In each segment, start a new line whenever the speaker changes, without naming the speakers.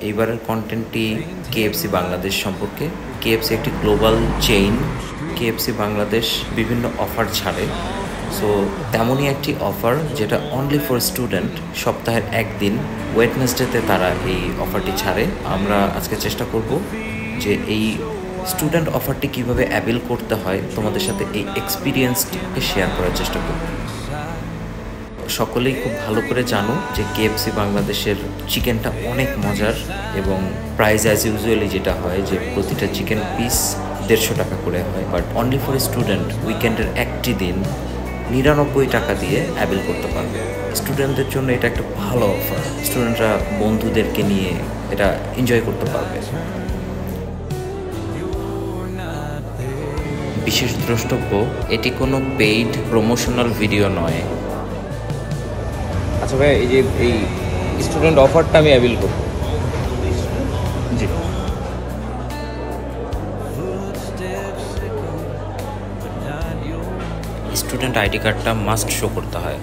এইবারের কন্টেন্টটি কেএফসি বাংলাদেশ সম্পর্কে। কেএফসি একটি গ্লোবাল চেইন। কেএফসি বাংলাদেশ বিভিন্ন অফার ছাড়ে। সো তেমনই একটি অফার যেটা অনলি ফর স্টুডেন্ট। সপ্তাহের একদিন ওয়েডনেসডেতে তারা এই অফারটি ছাড়ে। আমরা আজকে চেষ্টা করব যে এই স্টুডেন্ট অফারটি কিভাবে অ্যাভেল করতে হয় তোমাদের সাথে এই এক্সপিরিয়েন্সটাকে শেয়ার করার চেষ্টা করব। সকলেই খুব ভালো করে জানো যে কেএফসি বাংলাদেশের চিকেনটা অনেক মজার এবং প্রাইস অ্যাজ ইউজুয়ালি যেটা হয় যে প্রতিটা চিকেন পিস 150 টাকা করে হয়, বাট অনলি ফর স্টুডেন্ট উইকেন্ডের একটি দিন 99 টাকা দিয়ে অ্যাভেল করতে পারবে। স্টুডেন্টদের জন্য এটা একটা ভালো অফার। স্টুডেন্টরা বন্ধুদেরকে নিয়ে এটা এনজয় করতে পারবে। বিশেষ দ্রষ্টব্য, এটি কোনো পেইড প্রমোশনাল ভিডিও নয়।
আচ্ছা ভাই, এই যে এই স্টুডেন্ট অফারটা আমি অ্যাভেল করব। জি,
স্টুডেন্ট আইডি কার্ডটা মাস্ট শো করতে হয়।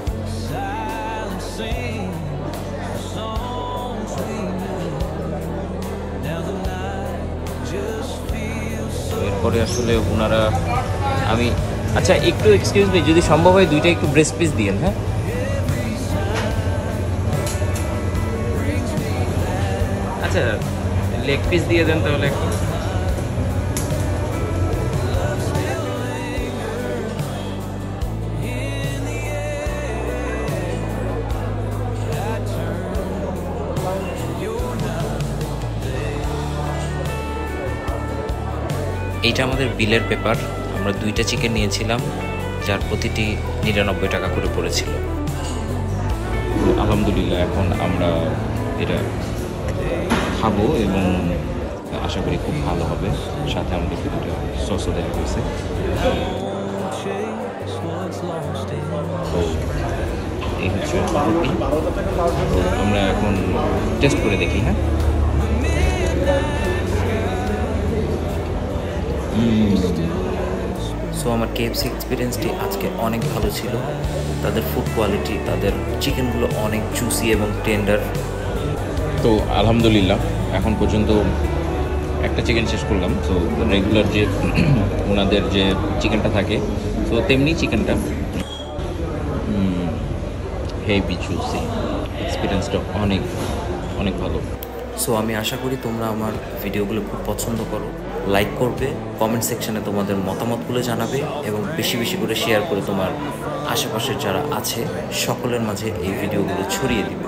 এরপরে আসলে ওনারা আচ্ছা একটু এক্সকিউজ মি, যদি সম্ভব হয় দুইটা একটু ব্রেস্ট পিস দিয়েন। হ্যাঁ, আচ্ছা লেগ পিস দিয়ে দেন তাহলে একটু।
এইটা আমাদের বিলের পেপার। আমরা 2টা চিকেন নিয়েছিলাম, যার প্রতিটি 99 টাকা করে পড়েছিল।
আলহামদুলিল্লাহ, এখন আমরা এটা খাবো এবং আশা করি খুব ভালো হবে। সাথে আমাদের দুটো সসও দেওয়া হয়েছে। তো এই হচ্ছে পাউরুটি। তো আমরা এখন টেস্ট করে দেখি। হ্যাঁ,
সো আমার কেএফসি এক্সপিরিয়েন্সটি আজকে অনেক ভালো ছিল। তাদের ফুড কোয়ালিটি, তাদের চিকেনগুলো অনেক জুসি এবং টেন্ডার।
তো আলহামদুলিল্লাহ এখন পর্যন্ত একটা চিকেন শেষ করলাম। তো রেগুলার যে ওনাদের যে চিকেনটা থাকে, তো তেমনি চিকেনটা হেভি জুসি। এক্সপিরিয়েন্সটা অনেক অনেক ভালো।
সো আমি আশা করি তোমরা আমার ভিডিওগুলো খুব পছন্দ করো, লাইক করবে, কমেন্ট সেকশনে তোমাদের মতামতগুলো জানাবে এবং বেশি বেশি করে শেয়ার করে তোমার আশেপাশের যারা আছে সকলের মাঝে এই ভিডিওগুলো ছড়িয়ে দিবে।